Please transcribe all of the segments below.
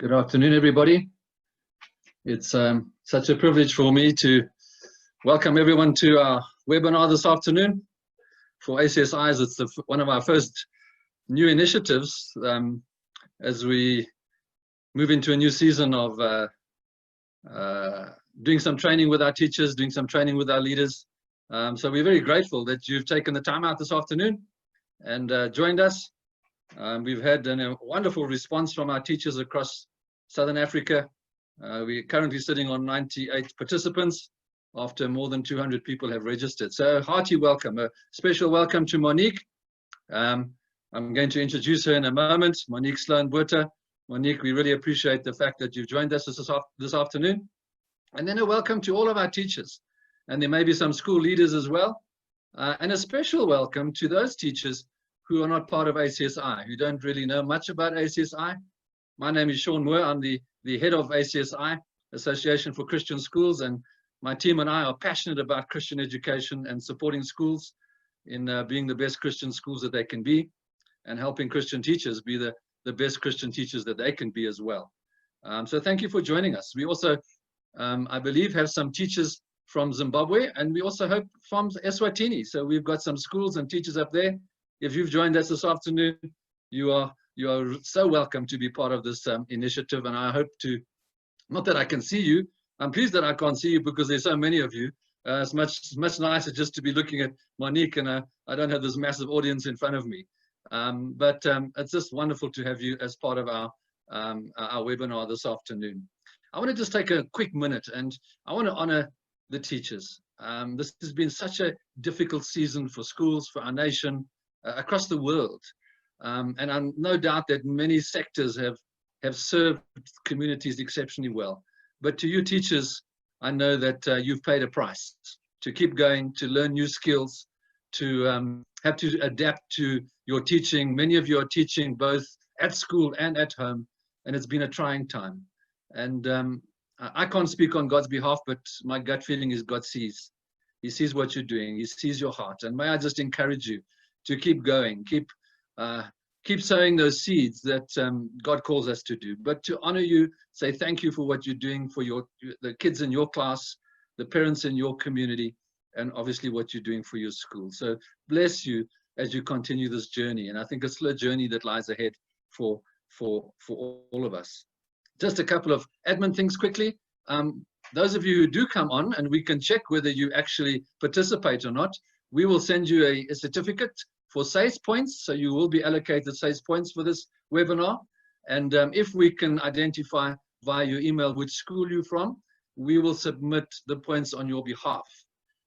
Good afternoon, everybody. It's such a privilege for me to welcome everyone to our webinar this afternoon. For ACSIs, it's one of our first new initiatives as we move into a new season of doing some training with our teachers, doing some training with our leaders. So we're very grateful that you've taken the time out this afternoon and joined us. We've had a wonderful response from our teachers across Southern Africa. We're currently sitting on 98 participants after more than 200 people have registered. So hearty welcome, a special welcome to Monique. I'm going to introduce her in a moment, Monique Sloan Botha. Monique, we really appreciate the fact that you've joined us this afternoon. And then a welcome to all of our teachers. And there may be some school leaders as well. And a special welcome to those teachers who are not part of ACSI, who don't really know much about ACSI. My name is Sean Moore. I'm the head of ACSI, Association for Christian Schools, and my team and I are passionate about Christian education and supporting schools in being the best Christian schools that they can be, and helping Christian teachers be the best Christian teachers that they can be as well. So thank you for joining us. We also, I believe, have some teachers from Zimbabwe, and we also hope from Eswatini. So we've got some schools and teachers up there. If you've joined us this afternoon, you are so welcome to be part of this initiative, and I hope to, not that I can see you, I'm pleased that I can't see you because there's so many of you. It's much nicer just to be looking at Monique, and I don't have this massive audience in front of me. But it's just wonderful to have you as part of our webinar this afternoon. I want to just take a quick minute, and I want to honor the teachers. This has been such a difficult season for schools, for our nation, across the world. And I'm no doubt that many sectors have served communities exceptionally well. But to you teachers, I know that you've paid a price to keep going, to learn new skills, to have to adapt to your teaching. Many of you are teaching both at school and at home, and it's been a trying time. And I can't speak on God's behalf, but my gut feeling is God sees. He sees what you're doing. He sees your heart. And may I just encourage you to keep going, keep sowing those seeds that God calls us to do. But to honor you, say thank you for what you're doing for the kids in your class, the parents in your community, and obviously what you're doing for your school. So bless you as you continue this journey. And I think it's still a journey that lies ahead for all of us. Just a couple of admin things quickly. Those of you who do come on, and we can check whether you actually participate or not, we will send you a certificate for SACE points, so you will be allocated SACE points for this webinar. And if we can identify via your email which school you're from, we will submit the points on your behalf.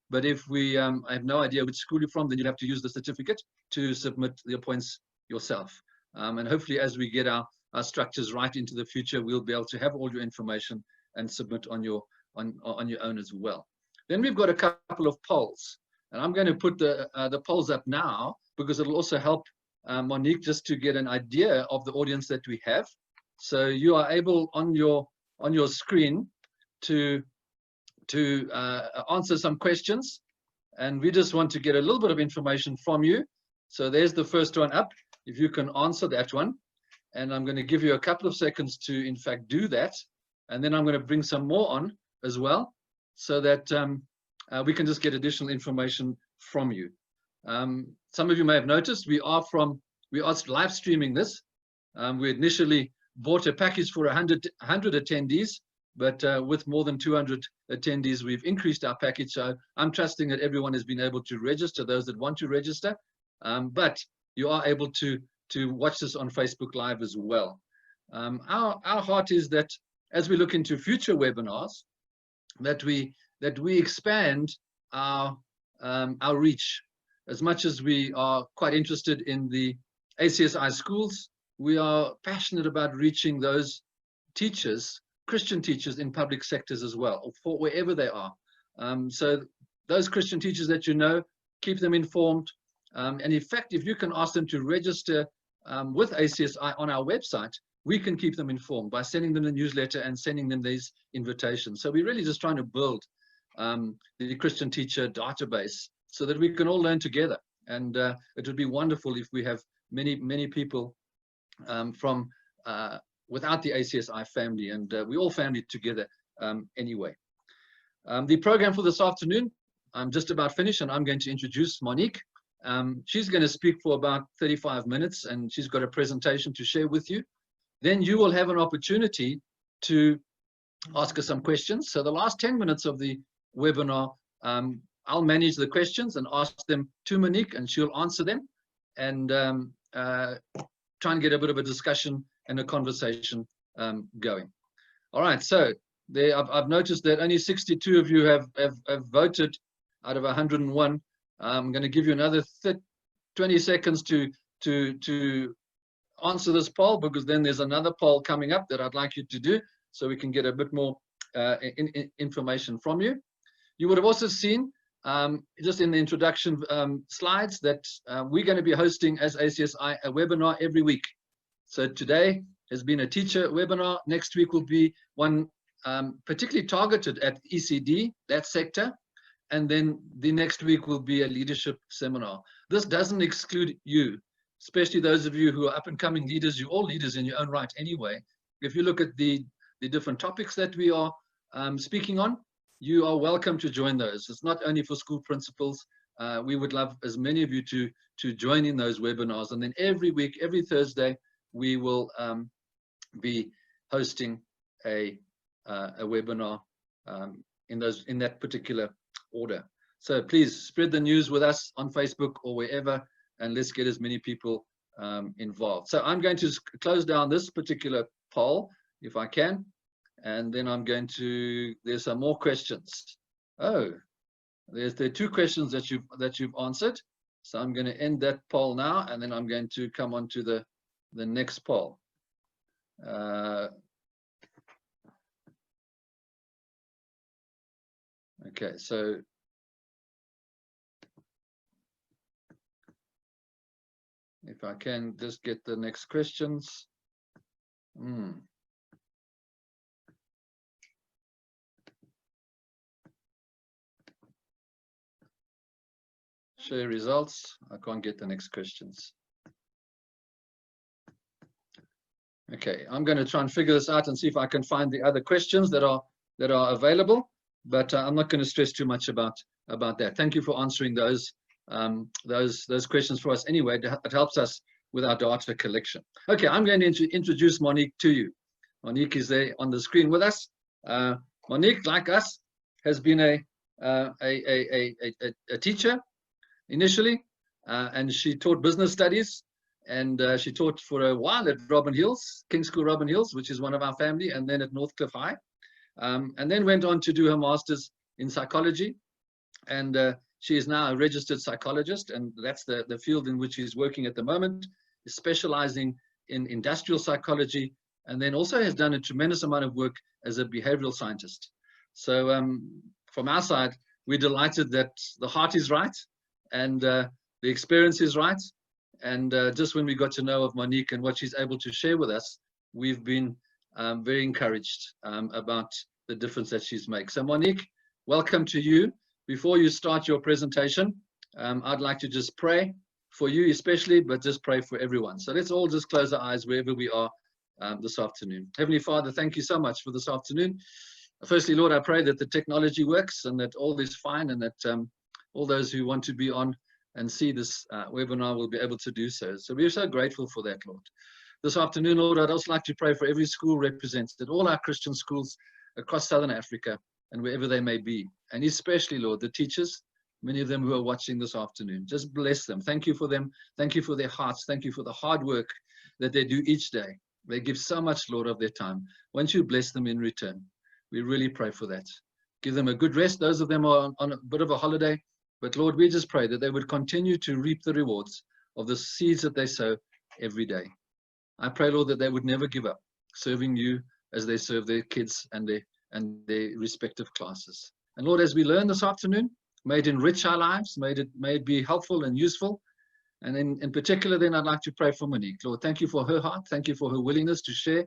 But if we have no idea which school you're from, then you'll have to use the certificate to submit your points yourself. And hopefully as we get our structures right into the future, we'll be able to have all your information and submit on your own as well. Then we've got a couple of polls. And I'm going to put the polls up now because it'll also help Monique just to get an idea of the audience that we have. So you are able on your screen to answer some questions, and we just want to get a little bit of information from you. So there's the first one up, if you can answer that one. And I'm going to give you a couple of seconds to in fact do that, and then I'm going to bring some more on as well so that we can just get additional information from you. Some of you may have noticed we are live streaming this. We initially bought a package for 100 attendees, but with more than 200 attendees, we've increased our package. So I'm trusting that everyone has been able to register, those that want to register. But you are able to watch this on Facebook Live as well. Our heart is that as we look into future webinars, that we expand our reach. As much as we are quite interested in the ACSI schools, we are passionate about reaching those teachers, Christian teachers in public sectors as well, or for wherever they are. So those Christian teachers that you know, keep them informed. And in fact, if you can ask them to register with ACSI on our website, we can keep them informed by sending them the newsletter and sending them these invitations. So we're really just trying to build the Christian teacher database so that we can all learn together. And it would be wonderful if we have many people from without the ACSI family, and we all family together anyway. The program for this afternoon, I'm just about finished, and I'm going to introduce Monique. She's going to speak for about 35 minutes, and she's got a presentation to share with you. Then you will have an opportunity to ask her some questions. So the last 10 minutes of the webinar, I'll manage the questions and ask them to Monique, and she'll answer them, and try and get a bit of a discussion and a conversation going. All right, so there, I've noticed that only 62 of you have voted out of 101. I'm going to give you another 20 seconds to answer this poll, because then there's another poll coming up that I'd like you to do, so we can get a bit more information from you. You would have also seen, just in the introduction slides, that we're going to be hosting as ACSI a webinar every week. So today has been a teacher webinar. Next week will be one particularly targeted at ECD, that sector. And then the next week will be a leadership seminar. This doesn't exclude you, especially those of you who are up-and-coming leaders. You're all leaders in your own right anyway. If you look at the different topics that we are speaking on, you are welcome to join those. It's not only for school principals. We would love as many of you to join in those webinars. And then every week, every Thursday, we will be hosting a webinar in that particular order. So please spread the news with us on Facebook or wherever, and let's get as many people involved. So I'm going to close down this particular poll if I can, and then I'm going to, there's some more questions. Oh, there are 2 questions that you've answered. So I'm going to end that poll now, and then I'm going to come on to the next poll. Okay, so if I can just get the next questions. Share results. I can't get the next questions. Okay, I'm going to try and figure this out and see if I can find the other questions that are available, but I'm not going to stress too much about that. Thank you for answering those questions for us anyway. It helps us with our data collection. Okay, I'm going to introduce Monique to you. Monique is there on the screen with us. Monique, like us, has been a teacher initially, and she taught business studies, and she taught for a while at Robin Hills, King's School Robin Hills, which is one of our family, and then at Northcliffe High, and then went on to do her master's in psychology, and she is now a registered psychologist, and that's the field in which she's working at the moment, is specializing in industrial psychology, and then also has done a tremendous amount of work as a behavioral scientist. So from our side, we're delighted that the heart is right, and the experience is right. And just when we got to know of Monique and what she's able to share with us, we've been very encouraged about the difference that she's made. So Monique, welcome to you. Before you start your presentation, I'd like to just pray for you especially, but just pray for everyone. So let's all just close our eyes wherever we are this afternoon. Heavenly Father, thank you so much for this afternoon. Firstly, Lord, I pray that the technology works and that all is fine, and that all those who want to be on and see this webinar will be able to do so. So we're so grateful for that, Lord. This afternoon, Lord, I'd also like to pray for every school represented, all our Christian schools across Southern Africa and wherever they may be. And especially, Lord, the teachers, many of them who are watching this afternoon. Just bless them. Thank you for them. Thank you for their hearts. Thank you for the hard work that they do each day. They give so much, Lord, of their time. Won't you bless them in return? We really pray for that. Give them a good rest. Those of them who are on a bit of a holiday. But Lord, we just pray that they would continue to reap the rewards of the seeds that they sow every day. I pray, Lord, that they would never give up serving you as they serve their kids and their respective classes. And Lord, as we learn this afternoon, may it enrich our lives, may it be helpful and useful. And in particular, then I'd like to pray for Monique. Lord, thank you for her heart. Thank you for her willingness to share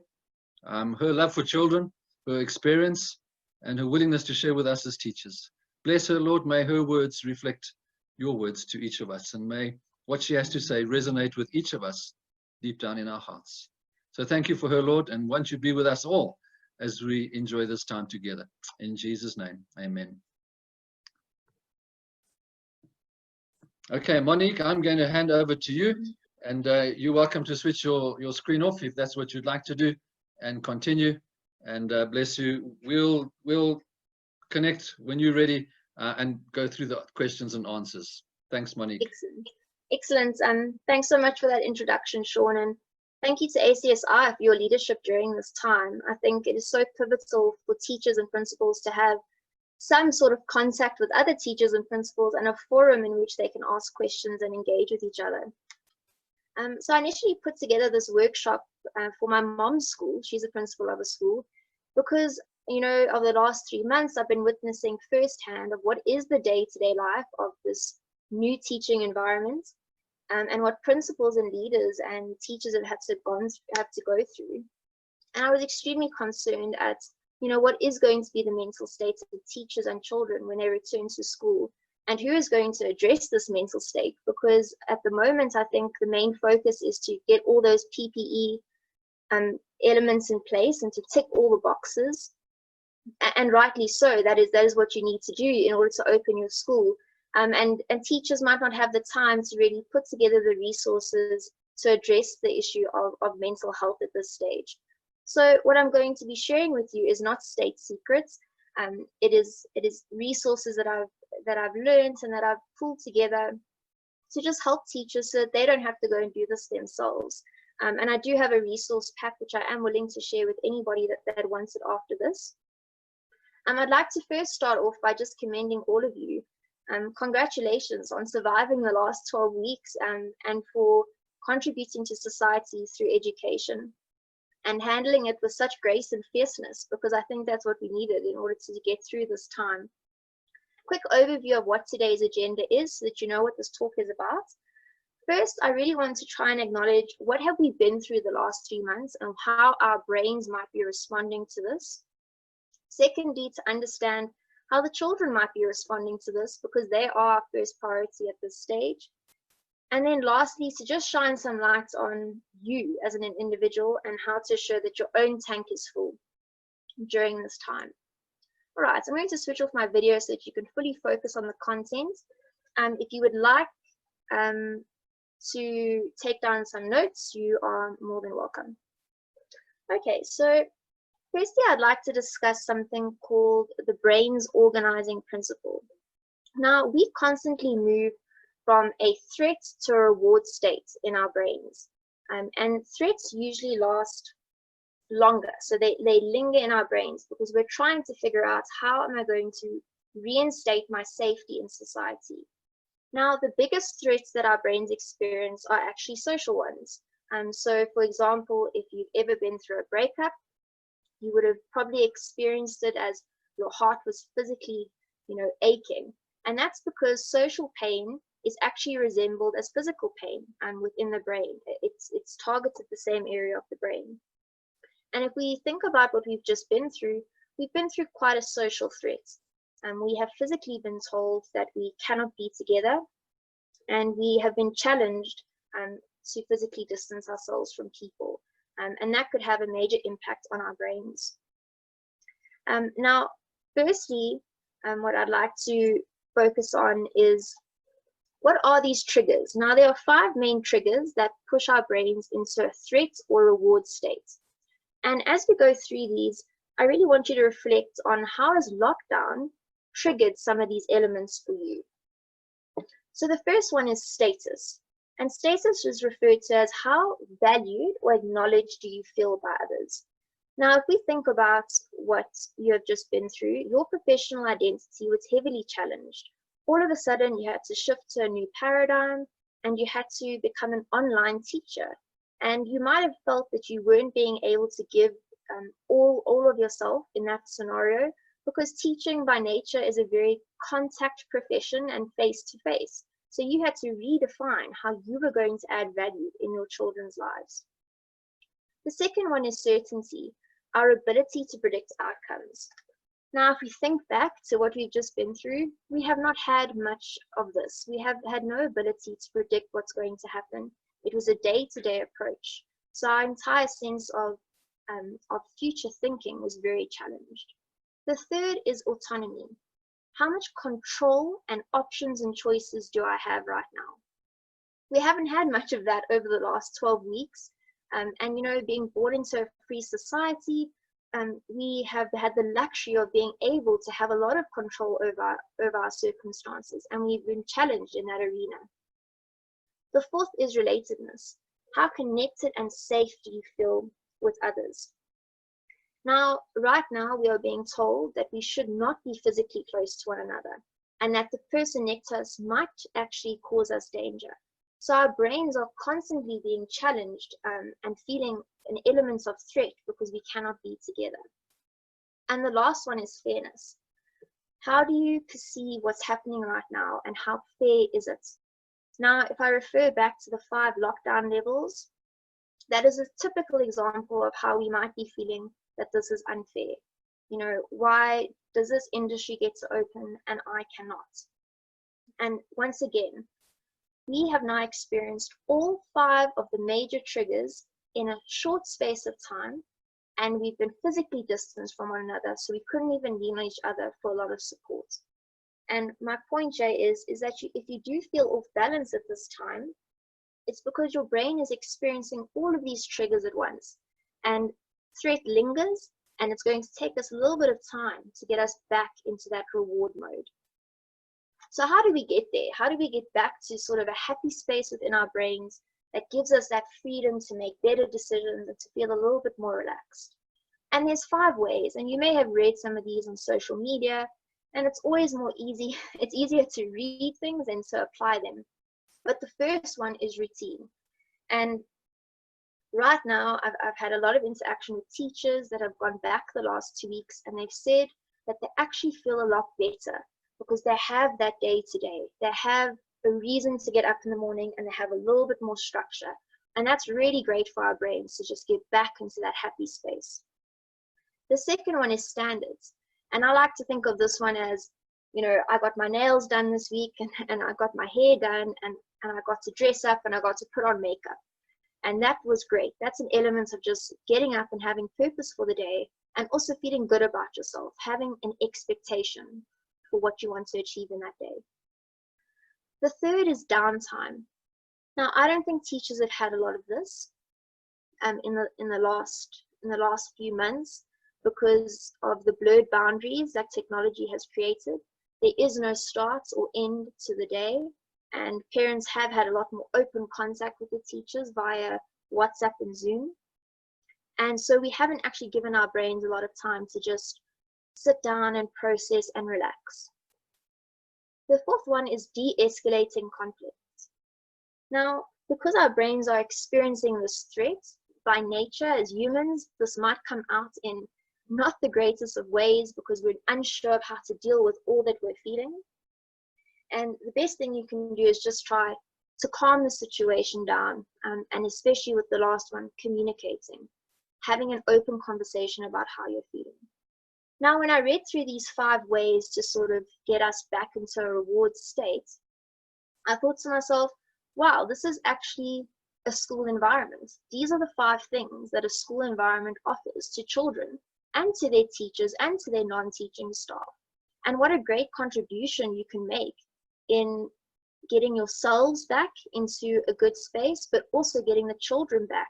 her love for children, her experience, and her willingness to share with us as teachers. Bless her, Lord. May her words reflect your words to each of us, and may what she has to say resonate with each of us deep down in our hearts. So thank you for her, Lord, and won't you be with us all as we enjoy this time together. In Jesus' name, amen. Okay, Monique, I'm going to hand over to you, and you're welcome to switch your screen off if that's what you'd like to do, and continue. And bless you. We'll connect when you're ready and go through the questions and answers. Thanks, Monique. Excellent. Thanks so much for that introduction, Sean, and thank you to ACSI for your leadership during this time. I think it is so pivotal for teachers and principals to have some sort of contact with other teachers and principals and a forum in which they can ask questions and engage with each other. So I initially put together this workshop for my mom's school. She's a principal of a school, because, you know, over the last 3 months, I've been witnessing firsthand of what is the day-to-day life of this new teaching environment, and what principals and leaders and teachers have had to go through. And I was extremely concerned at, you know, what is going to be the mental state of teachers and children when they return to school, and who is going to address this mental state, because at the moment I think the main focus is to get all those PPE elements in place and to tick all the boxes, and rightly so. That is what you need to do in order to open your school, and teachers might not have the time to really put together the resources to address the issue of mental health at this stage. So what I'm going to be sharing with you is not state secrets. It is resources that I've learned and that I've pulled together to just help teachers so that they don't have to go and do this themselves. And I do have a resource pack which I am willing to share with anybody that wants it after this. I'd like to first start off by just commending all of you. Congratulations on surviving the last 12 weeks and for contributing to society through education and handling it with such grace and fierceness, because I think that's what we needed in order to get through this time. Quick overview of what today's agenda is so that you know what this talk is about. First, I really want to try and acknowledge what have we been through the last 3 months and how our brains might be responding to this. Secondly, to understand how the children might be responding to this, because they are our first priority at this stage. And then lastly, to just shine some light on you as an individual and how to ensure that your own tank is full during this time. All right, so I'm going to switch off my video so that you can fully focus on the content. If you would like to take down some notes, you are more than welcome. Okay, so firstly, I'd like to discuss something called the brain's organizing principle. Now, we constantly move from a threat to a reward state in our brains. And threats usually last longer, so they linger in our brains because we're trying to figure out, how am I going to reinstate my safety in society? Now, the biggest threats that our brains experience are actually social ones. So for example, if you've ever been through a breakup, you would have probably experienced it as your heart was physically, aching. And that's because social pain is actually resembled as physical pain within the brain. It's targeted the same area of the brain. And if we think about what we've just been through, we've been through quite a social threat. We have physically been told that we cannot be together, and we have been challenged to physically distance ourselves from people. And that could have a major impact on our brains. Now, firstly, what I'd like to focus on is, what are these triggers? Now, there are 5 main triggers that push our brains into a threat or reward state. And as we go through these, I really want you to reflect on how has lockdown triggered some of these elements for you. So the first one is status. And status is referred to as how valued or acknowledged do you feel by others. Now, if we think about what you have just been through, your professional identity was heavily challenged. All of a sudden, you had to shift to a new paradigm, and you had to become an online teacher. And you might have felt that you weren't being able to give all of yourself in that scenario, because teaching by nature is a very contact profession and face-to-face. So you had to redefine how you were going to add value in your children's lives. The second one is certainty, our ability to predict outcomes. Now, if we think back to what we've just been through, we have not had much of this. We have had no ability to predict what's going to happen. It was a day-to-day approach. So our entire sense of future thinking was very challenged. The third is autonomy. How much control and options and choices do I have right now? We haven't had much of that over the last 12 weeks. And, you know, being born into a free society, we have had the luxury of being able to have a lot of control over our circumstances, and we've been challenged in that arena. The fourth is relatedness. How connected and safe do you feel with others? Now, right now, we are being told that we should not be physically close to one another, and that the person next to us might actually cause us danger. So our brains are constantly being challenged and feeling an element of threat because we cannot be together. And the last one is fairness. How do you perceive what's happening right now, and how fair is it? Now, if I refer back to the 5 lockdown levels, that is a typical example of how we might be feeling that this is unfair. You know, why does this industry get to open and I cannot? And once again, we have now experienced all 5 of the major triggers in a short space of time, and we've been physically distanced from one another, so we couldn't even lean on each other for a lot of support. And my point, Jay, is that if you do feel off balance at this time, it's because your brain is experiencing all of these triggers at once, and threat lingers, and it's going to take us a little bit of time to get us back into that reward mode. So how do we get there? How do we get back to sort of a happy space within our brains that gives us that freedom to make better decisions and to feel a little bit more relaxed? And there's 5 ways, and you may have read some of these on social media, and it's always it's easier to read things than to apply them. But the first one is routine. And right now, I've had a lot of interaction with teachers that have gone back the last 2 weeks, and they've said that they actually feel a lot better because they have that day to day. They have a reason to get up in the morning, and they have a little bit more structure. And that's really great for our brains to just get back into that happy space. The second one is standards. And I like to think of this one as, you know, I got my nails done this week, and I got my hair done, and I got to dress up, and I got to put on makeup. And that was great. That's an element of just getting up and having purpose for the day, and also feeling good about yourself, having an expectation for what you want to achieve in that day. The third is downtime. Now, I don't think teachers have had a lot of this in the last few months because of the blurred boundaries that technology has created. There is no start or end to the day, and parents have had a lot more open contact with the teachers via WhatsApp and Zoom. And so we haven't actually given our brains a lot of time to just sit down and process and relax. The fourth one is de-escalating conflict. Now, because our brains are experiencing this threat, by nature as humans, this might come out in not the greatest of ways because we're unsure of how to deal with all that we're feeling. And the best thing you can do is just try to calm the situation down, and especially with the last one, communicating, having an open conversation about how you're feeling. Now, when I read through these 5 ways to sort of get us back into a reward state, I thought to myself, wow, this is actually a school environment. These are the 5 things that a school environment offers to children and to their teachers and to their non-teaching staff. And what a great contribution you can make in getting yourselves back into a good space, but also getting the children back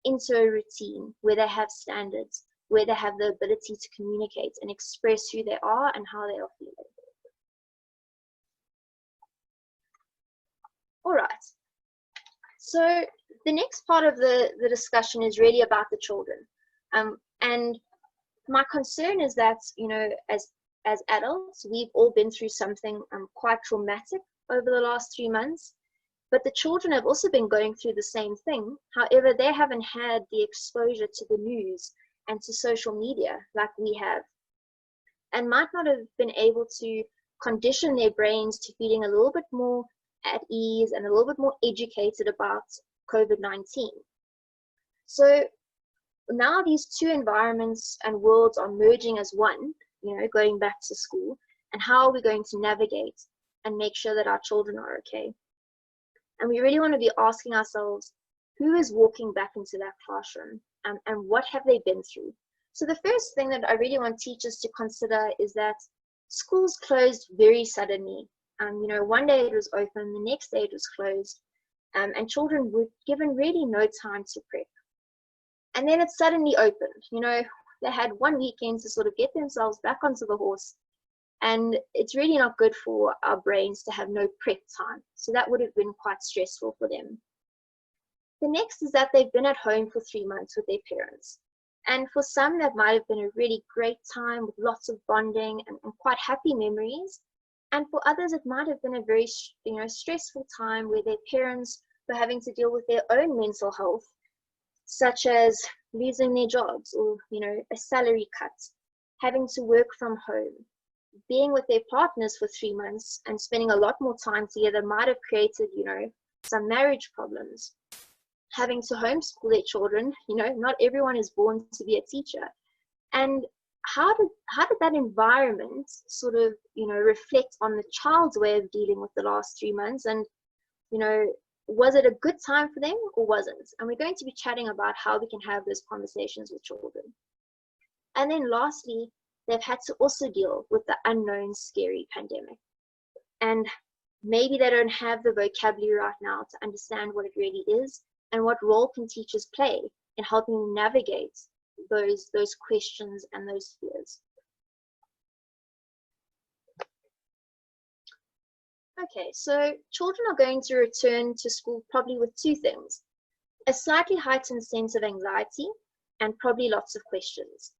into a routine where they have standards, where they have the ability to communicate and express who they are and how they are feeling. All right. So the next part of the discussion is really about the children. And my concern is that, you know, as adults, we've all been through something quite traumatic over the last 3 months, but the children have also been going through the same thing. However, they haven't had the exposure to the news and to social media like we have, and might not have been able to condition their brains to feeling a little bit more at ease and a little bit more educated about COVID-19. So now these 2 environments and worlds are merging as one, you know, going back to school, and how are we going to navigate and make sure that our children are okay? And we really want to be asking ourselves, who is walking back into that classroom, and what have they been through. So the first thing that I really want teachers to consider is that schools closed very suddenly. You know, one day it was open, the next day it was closed, and children were given really no time to prep. And then it suddenly opened. You know, they had one weekend to sort of get themselves back onto the horse, and it's really not good for our brains to have no prep time. So that would have been quite stressful for them. The next is that they've been at home for 3 months with their parents. And for some, that might have been a really great time with lots of bonding and quite happy memories. And for others, it might have been a very, stressful time where their parents were having to deal with their own mental health, such as losing their jobs or, a salary cut, having to work from home. Being with their partners for 3 months and spending a lot more time together might have created, some marriage problems. Having to homeschool their children, not everyone is born to be a teacher. And how did that environment sort of, reflect on the child's way of dealing with the last 3 months? And, was it a good time for them or wasn't? And we're going to be chatting about how we can have those conversations with children. And then lastly, they've had to also deal with the unknown, scary pandemic. And maybe they don't have the vocabulary right now to understand what it really is, and what role can teachers play in helping navigate those questions and those fears. Okay, so children are going to return to school probably with two things: a slightly heightened sense of anxiety and probably lots of questions.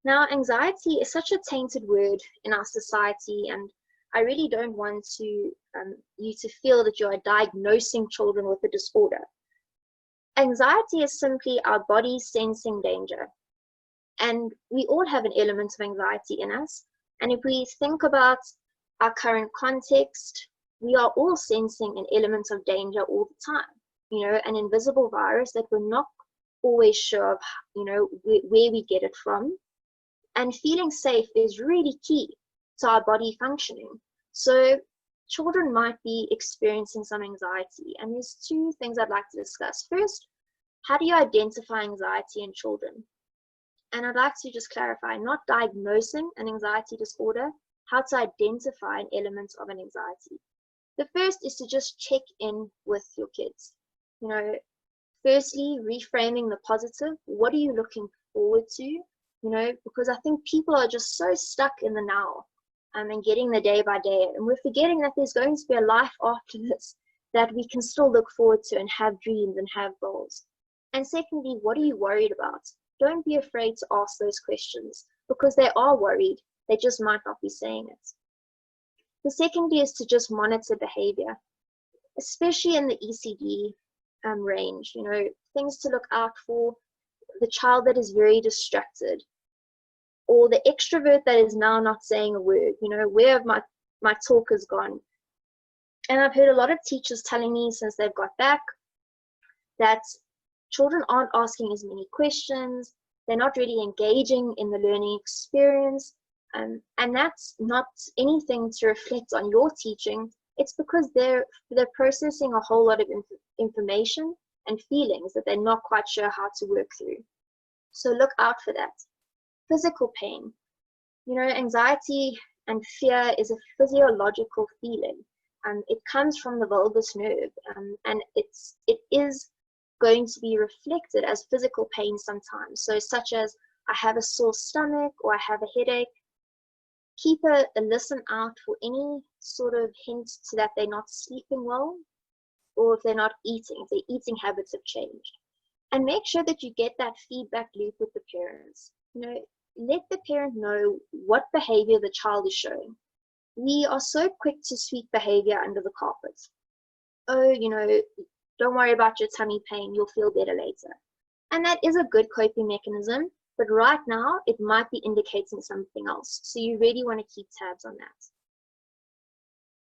Now, anxiety is such a tainted word in our society, and I really don't want you to feel that you are diagnosing children with a disorder. Anxiety is simply our body sensing danger. And we all have an element of anxiety in us. And if we think about our current context, we are all sensing an element of danger all the time. An invisible virus that we're not always sure of, where we get it from. And feeling safe is really key to our body functioning. So children might be experiencing some anxiety, and there's two things I'd like to discuss. First, how do you identify anxiety in children? And I'd like to just clarify, not diagnosing an anxiety disorder, how to identify an element of an anxiety. The first is to just check in with your kids. Firstly, reframing the positive. What are you looking forward to? Because I think people are just so stuck in the now and getting the day by day, and we're forgetting that there's going to be a life after this that we can still look forward to and have dreams and have goals. And secondly, what are you worried about? Don't be afraid to ask those questions, because they are worried. They just might not be saying it. The secondly is to just monitor behavior, especially in the ECD range. Things to look out for: the child that is very distracted, or the extrovert that is now not saying a word. Where have my talkers gone? And I've heard a lot of teachers telling me since they've got back that children aren't asking as many questions, they're not really engaging in the learning experience, and that's not anything to reflect on your teaching. It's because they're processing a whole lot of information and feelings that they're not quite sure how to work through. So look out for that. Physical pain. Anxiety and fear is a physiological feeling. It comes from the vagus nerve, and it is going to be reflected as physical pain sometimes. So such as, I have a sore stomach, or I have a headache. Keep a listen out for any sort of hint to that they're not sleeping well, or if they're not eating, if their eating habits have changed. And make sure that you get that feedback loop with the parents. Let the parent know what behavior the child is showing. We are so quick to sweep behavior under the carpet. Oh, don't worry about your tummy pain, you'll feel better later. And that is a good coping mechanism, but right now it might be indicating something else. So you really want to keep tabs on that.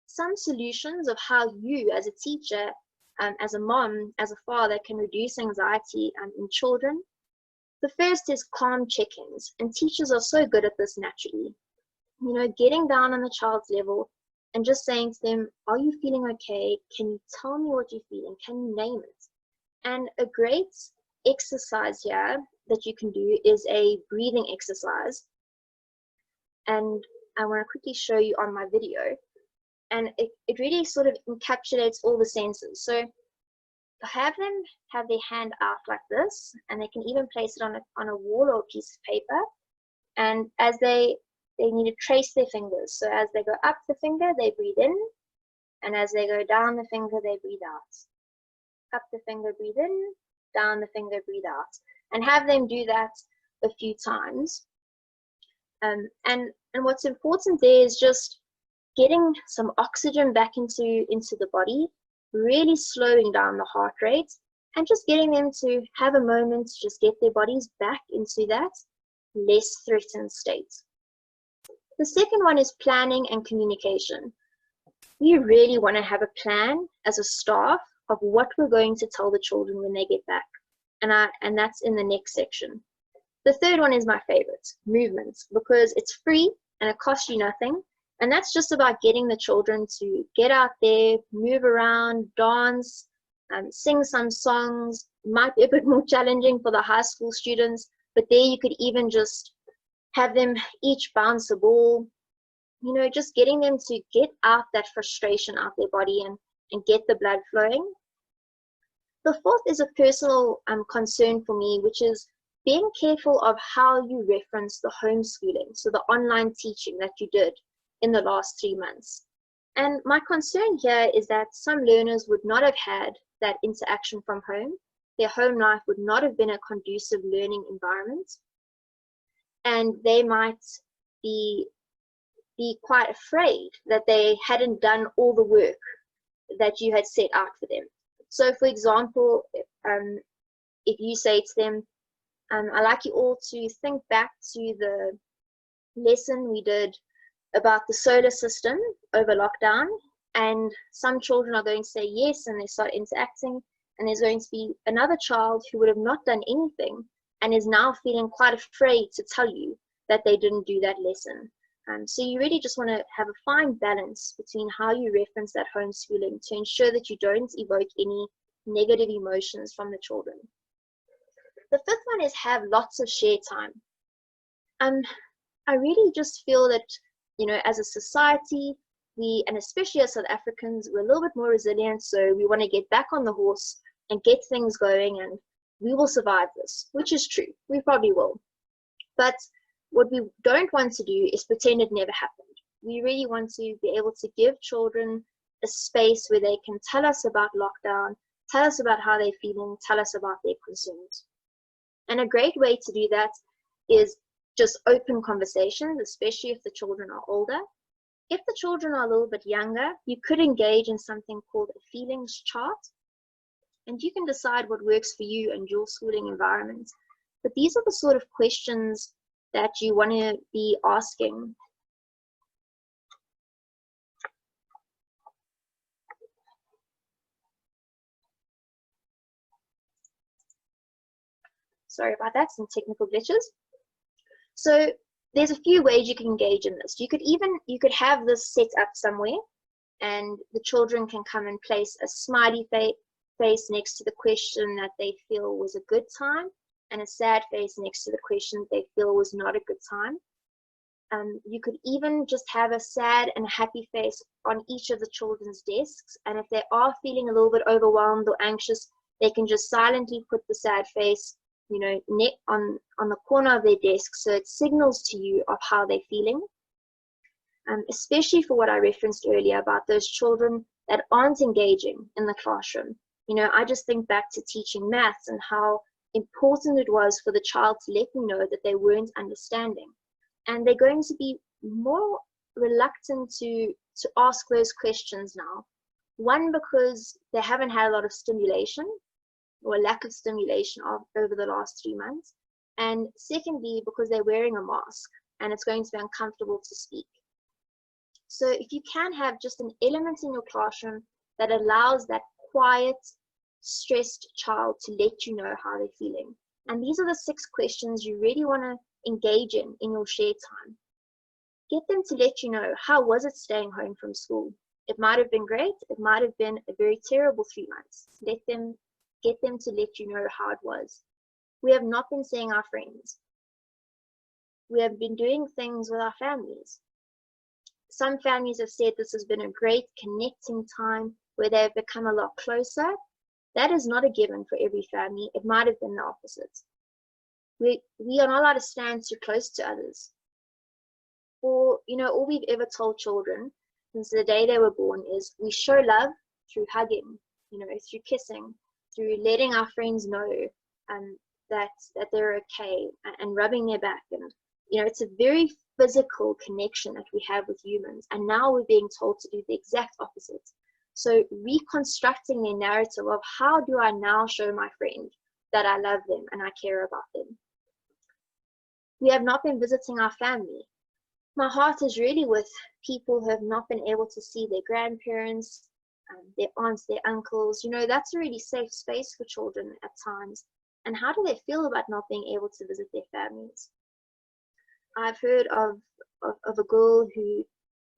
Some solutions of how you as a teacher, as a mom, as a father, can reduce anxiety in children. The first is calm check-ins, and teachers are so good at this naturally. Getting down on the child's level and just saying to them, are you feeling okay? Can you tell me what you're feeling? Can you name it? And a great exercise here that you can do is a breathing exercise. And I want to quickly show you on my video. And it really sort of encapsulates all the senses. So have them have their hand out like this, and they can even place it on a wall or a piece of paper. And as they need to trace their fingers. So as they go up the finger, they breathe in. And as they go down the finger, they breathe out. Up the finger, breathe in. Down the finger, breathe out. And have them do that a few times. And what's important there is just getting some oxygen back into the body, really slowing down the heart rate, and just getting them to have a moment to just get their bodies back into that less threatened state. The second one is planning and communication. You really want to have a plan as a staff of what we're going to tell the children when they get back. And that's in the next section. The third one is my favorite, movement, because it's free and it costs you nothing. And that's just about getting the children to get out there, move around, dance, sing some songs. Might be a bit more challenging for the high school students, but there you could even just have them each bounce a ball, you know, just getting them to get out that frustration out their body and get the blood flowing. The fourth is a personal concern for me, which is being careful of how you reference the homeschooling, so the online teaching that you did in the last 3 months. And my concern here is that some learners would not have had that interaction from home. Their home life would not have been a conducive learning environment. And they might be quite afraid that they hadn't done all the work that you had set out for them. So for example, if you say to them, I'd like you all to think back to the lesson we did about the solar system over lockdown, and some children are going to say yes and they start interacting, and there's going to be another child who would have not done anything and is now feeling quite afraid to tell you that they didn't do that lesson. So you really just want to have a fine balance between how you reference that homeschooling to ensure that you don't evoke any negative emotions from the children. The fifth one is have lots of share time. I really just feel that, you know, as a society, and especially as South Africans, we're a little bit more resilient, so we want to get back on the horse and get things going, and we will survive this, which is true. We probably will. But what we don't want to do is pretend it never happened. We really want to be able to give children a space where they can tell us about lockdown, tell us about how they're feeling, tell us about their concerns. And a great way to do that is just open conversations, especially if the children are older. If the children are a little bit younger, you could engage in something called a feelings chart, and you can decide what works for you and your schooling environment. But these are the sort of questions that you want to be asking. Sorry about that, some technical glitches. So there's a few ways you can engage in this. You could have this set up somewhere, and the children can come and place a smiley face next to the question that they feel was a good time, and a sad face next to the question they feel was not a good time. You could even just have a sad and happy face on each of the children's desks, and if they are feeling a little bit overwhelmed or anxious, they can just silently put the sad face, you know, on the corner of their desk, so it signals to you of how they're feeling. Especially for what I referenced earlier about those children that aren't engaging in the classroom. You know, I just think back to teaching maths and how important it was for the child to let me know that they weren't understanding. And they're going to be more reluctant to ask those questions now. One, because they haven't had a lot of stimulation, or a lack of stimulation over the last 3 months. And secondly, because they're wearing a mask and it's going to be uncomfortable to speak. So if you can have just an element in your classroom that allows that quiet, stressed child to let you know how they're feeling. And these are the 6 questions you really want to engage in your share time. Get them to let you know, how was it staying home from school? It might have been great. It might have been a very terrible 3 months. Let them get them to let you know how it was. We have not been seeing our friends. We have been doing things with our families. Some families have said this has been a great connecting time where they've become a lot closer. That is not a given for every family. It might have been the opposite. We are not allowed to stand too close to others. Or, all we've ever told children since the day they were born is we show love through hugging, through kissing, through letting our friends know that they're okay, and rubbing their back. And, it's a very physical connection that we have with humans. And now we're being told to do the exact opposite. So reconstructing their narrative of how do I now show my friend that I love them and I care about them. We have not been visiting our family. My heart is really with people who have not been able to see their grandparents, their aunts, their uncles. That's a really safe space for children at times. And how do they feel about not being able to visit their families? I've heard of a girl who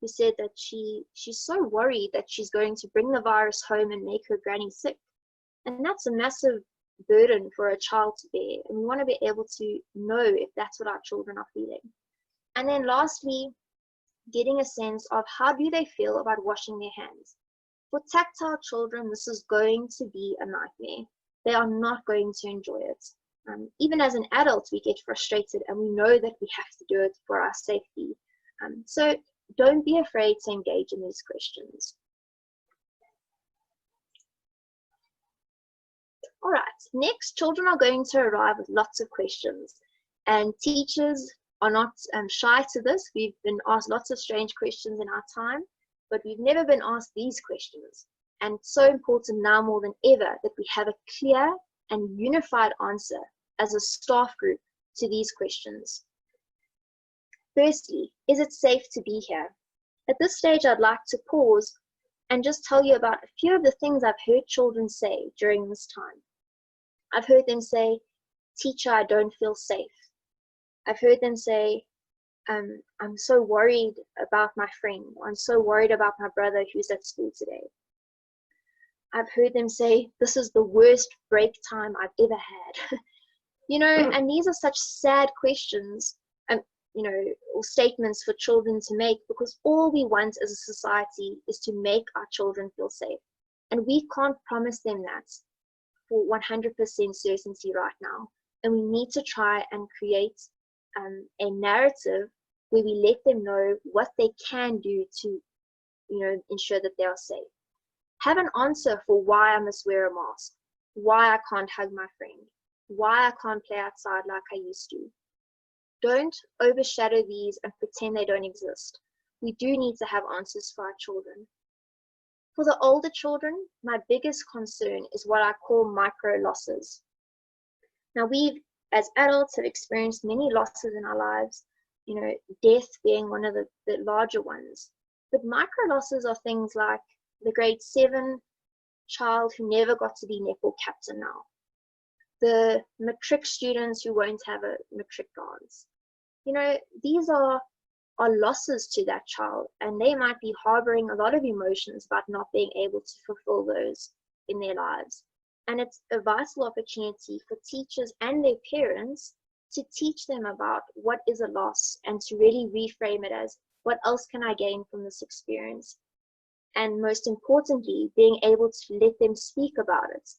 said that she's so worried that she's going to bring the virus home and make her granny sick. And that's a massive burden for a child to bear. And we want to be able to know if that's what our children are feeling. And then lastly, getting a sense of how do they feel about washing their hands. For tactile children, this is going to be a nightmare. They are not going to enjoy it. Even as an adult, we get frustrated and we know that we have to do it for our safety. So don't be afraid to engage in these questions. All right, next, children are going to arrive with lots of questions, and teachers are not shy to this. We've been asked lots of strange questions in our time, but we've never been asked these questions. And it's so important now more than ever that we have a clear and unified answer as a staff group to these questions. Firstly, is it safe to be here? At this stage, I'd like to pause and just tell you about a few of the things I've heard children say during this time. I've heard them say, "Teacher, I don't feel safe." I've heard them say, I'm so worried about my friend. I'm so worried about my brother who's at school today. I've heard them say, "This is the worst break time I've ever had." And these are such sad questions, or statements for children to make, because all we want as a society is to make our children feel safe. And we can't promise them that for 100% certainty right now. And we need to try and create a narrative where we let them know what they can do to, ensure that they are safe. Have an answer for why I must wear a mask, why I can't hug my friend, why I can't play outside like I used to. Don't overshadow these and pretend they don't exist. We do need to have answers for our children. For the older children, my biggest concern is what I call micro losses. Now, we as adults have experienced many losses in our lives, death being one of the larger ones. But micro losses are things like the grade 7 child who never got to be netball captain now, the matric students who won't have a matric dance. These are losses to that child, and they might be harboring a lot of emotions about not being able to fulfill those in their lives. And it's a vital opportunity for teachers and their parents to teach them about what is a loss and to really reframe it as, what else can I gain from this experience? And most importantly, being able to let them speak about it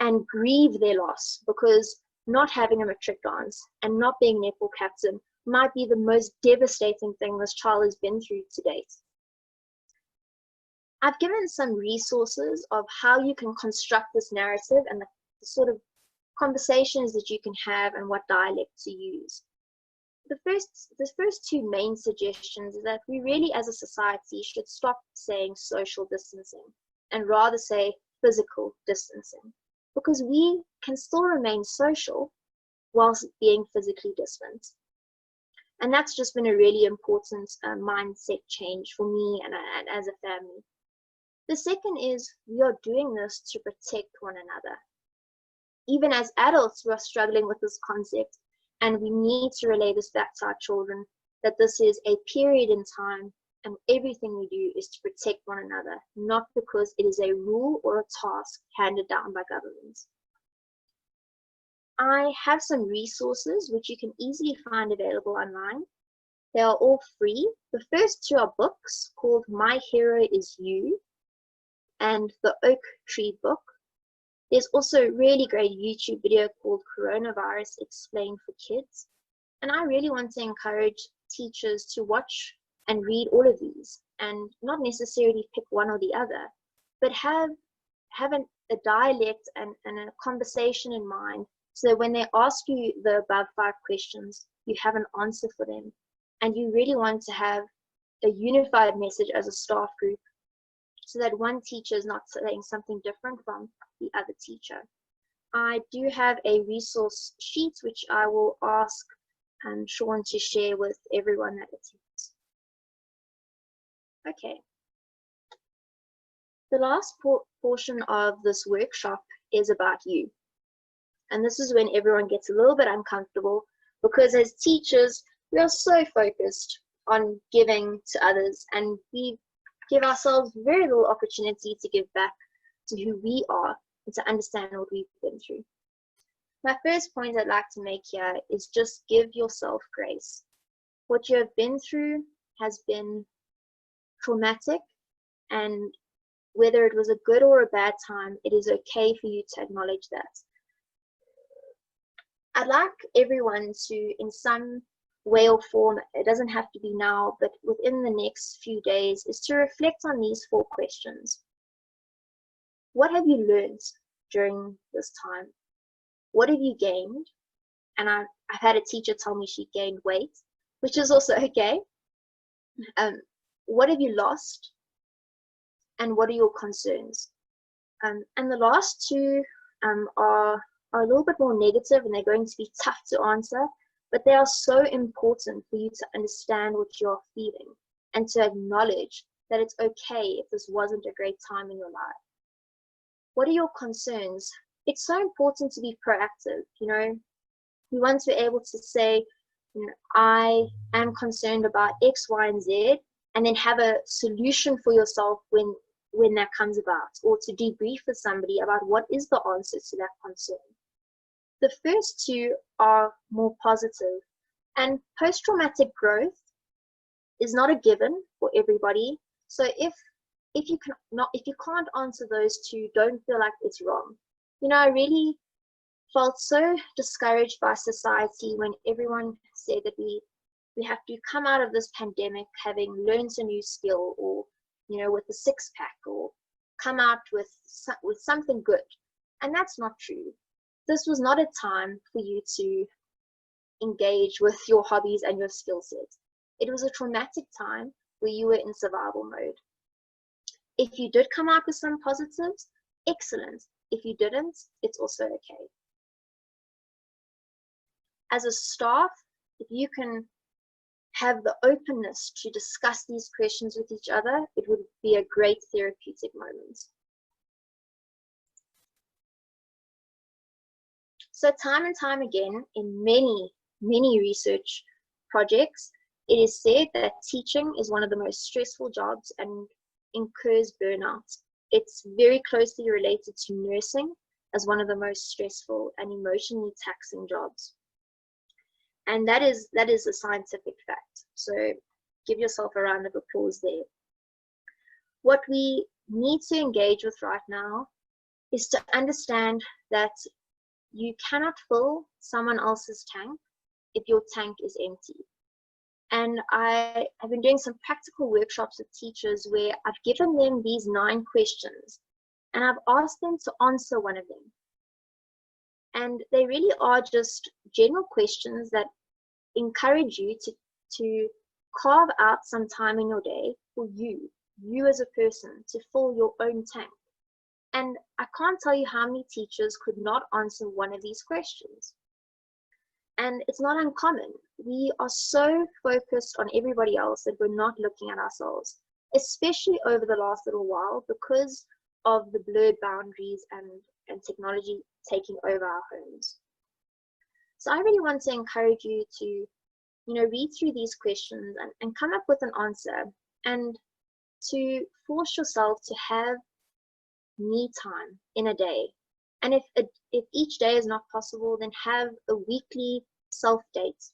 and grieve their loss, because not having a matric dance and not being netball captain might be the most devastating thing this child has been through to date. I've given some resources of how you can construct this narrative and the sort of conversations that you can have and what dialect to use. The first two main suggestions is that we really as a society should stop saying social distancing and rather say physical distancing, because we can still remain social whilst being physically distant. And that's just been a really important mindset change for me and as a family. The second is we are doing this to protect one another. Even as adults, we are struggling with this concept, and we need to relay this back to our children, that this is a period in time and everything we do is to protect one another, not because it is a rule or a task handed down by governments. I have some resources which you can easily find available online. They are all free. The first two are books called My Hero Is You and The Oak Tree Book. There's also a really great YouTube video called Coronavirus Explained for Kids. And I really want to encourage teachers to watch and read all of these and not necessarily pick one or the other, but have a dialect and a conversation in mind, so that when they ask you the above 5 questions, you have an answer for them. And you really want to have a unified message as a staff group, so that one teacher is not saying something different from the other teacher. I do have a resource sheet which I will ask Sean to share with everyone that attends. Okay. The last portion of this workshop is about you. And this is when everyone gets a little bit uncomfortable, because as teachers, we are so focused on giving to others, and we give ourselves very little opportunity to give back to who we are and to understand what we've been through. My first point I'd like to make here is just give yourself grace. What you have been through has been traumatic, and whether it was a good or a bad time, it is okay for you to acknowledge that. I'd like everyone to, in some way or form, it doesn't have to be now, but within the next few days, is to reflect on these 4 questions. What have you learned during this time? What have you gained? And I've had a teacher tell me she gained weight, which is also okay. What have you lost? And what are your concerns? And the last 2 are a little bit more negative, and they're going to be tough to answer, but they are so important for you to understand what you're feeling and to acknowledge that it's okay if this wasn't a great time in your life. What are your concerns? It's so important to be proactive. You know, you want to be able to say, you know, I am concerned about X, Y, and Z, and then have a solution for yourself when that comes about, or to debrief with somebody about what is the answer to that concern. The first 2 are more positive, and post-traumatic growth is not a given for everybody. So if you can't answer those 2, don't feel like it's wrong. You know, I really felt so discouraged by society when everyone said that we have to come out of this pandemic having learned a new skill, or, you know, with a 6-pack, or come out with something good. And that's not true. This was not a time for you to engage with your hobbies and your skill sets. It was a traumatic time where you were in survival mode. If you did come out with some positives, excellent. If you didn't, it's also okay. As a staff, if you can have the openness to discuss these questions with each other, it would be a great therapeutic moment. So time and time again, in many research projects, it is said that teaching is one of the most stressful jobs and incurs burnout. It's very closely related to nursing as one of the most stressful and emotionally taxing jobs. And that is a scientific fact. So give yourself a round of applause there. What we need to engage with right now is to understand that you cannot fill someone else's tank if your tank is empty. And I have been doing some practical workshops with teachers where I've given them these 9 questions, and I've asked them to answer one of them. And they really are just general questions that encourage you to carve out some time in your day for you as a person, to fill your own tank. And I can't tell you how many teachers could not answer one of these questions. And it's not uncommon. We are so focused on everybody else that we're not looking at ourselves, especially over the last little while because of the blurred boundaries and technology taking over our homes. So I really want to encourage you to, read through these questions and come up with an answer. and to force yourself to have me time in a day. And if each day is not possible, then have a weekly self date.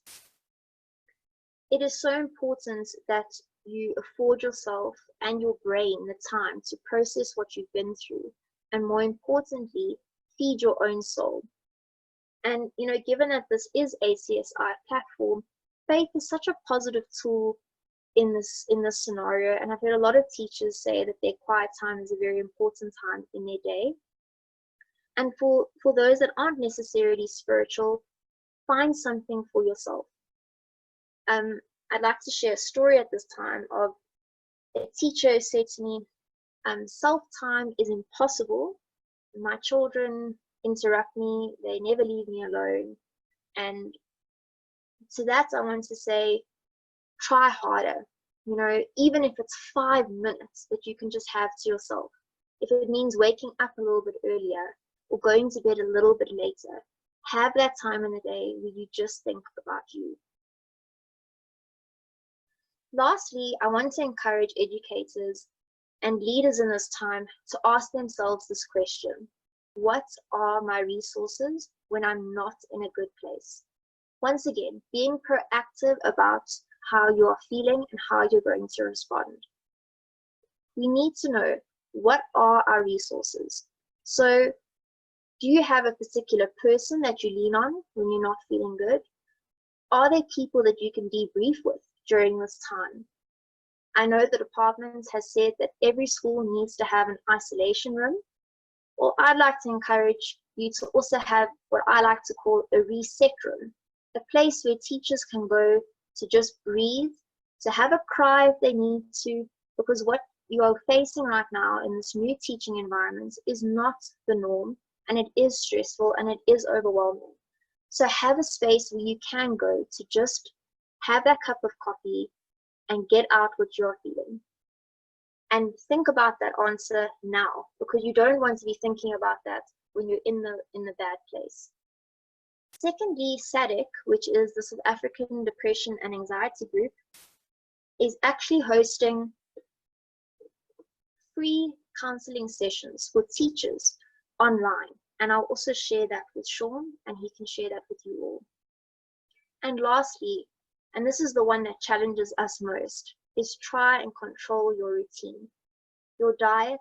It is so important that you afford yourself and your brain the time to process what you've been through, and more importantly, feed your own soul. And given that this is ACSI platform, faith is such a positive tool in this scenario. And I've heard a lot of teachers say that their quiet time is a very important time in their day. And for those that aren't necessarily spiritual, find something for yourself. I'd like to share a story at this time of a teacher who said to me, self-time is impossible. My children interrupt me, they never leave me alone. And to that, I want to say, try harder. Even if it's 5 minutes that you can just have to yourself. If it means waking up a little bit earlier or going to bed a little bit later, have that time in the day where you just think about you. Lastly, I want to encourage educators and leaders in this time to ask themselves this question: what are my resources when I'm not in a good place? Once again, being proactive about how you are feeling and how you're going to respond. We need to know, what are our resources? So, do you have a particular person that you lean on when you're not feeling good? Are there people that you can debrief with during this time? I know the department has said that every school needs to have an isolation room. Well, I'd like to encourage you to also have what I like to call a reset room, a place where teachers can go to just breathe, to have a cry if they need to, because what you are facing right now in this new teaching environment is not the norm, and it is stressful and it is overwhelming. So have a space where you can go to just have that cup of coffee and get out what you're feeling. And think about that answer now, because you don't want to be thinking about that when you're in the bad place. Secondly, SADC, which is the South African Depression and Anxiety Group, is actually hosting free counseling sessions for teachers online. And I'll also share that with Sean, and he can share that with you all. And lastly, and this is the one that challenges us most, is try and control your routine, your diet,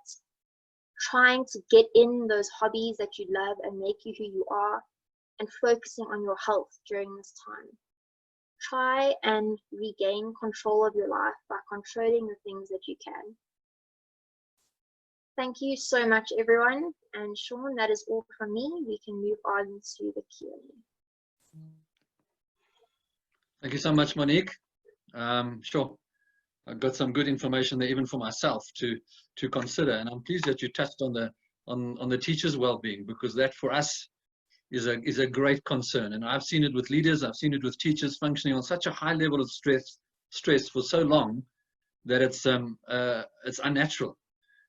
trying to get in those hobbies that you love and make you who you are, and focusing on your health during this time. Try and regain control of your life by controlling the things that you can. Thank you so much, everyone. And Sean, that is all from me. We can move on to the Q&A. Thank you so much, Monique. Sure, I've got some good information there, even for myself to consider. And I'm pleased that you touched on the teachers' well-being, because that for us is a great concern. And I've seen it with leaders, I've seen it with teachers functioning on such a high level of stress for so long that it's unnatural.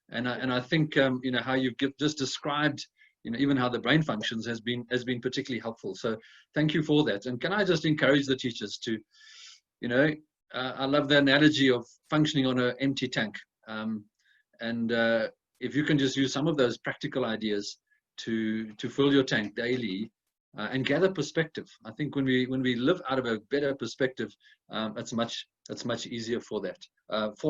And I think how you've just described even how the brain functions has been particularly helpful. So thank you for that. And can I just encourage the teachers to, I love the analogy of functioning on an empty tank. If you can just use some of those practical ideas to fill your tank daily and gather perspective. I think when we live out of a better perspective, it's much easier for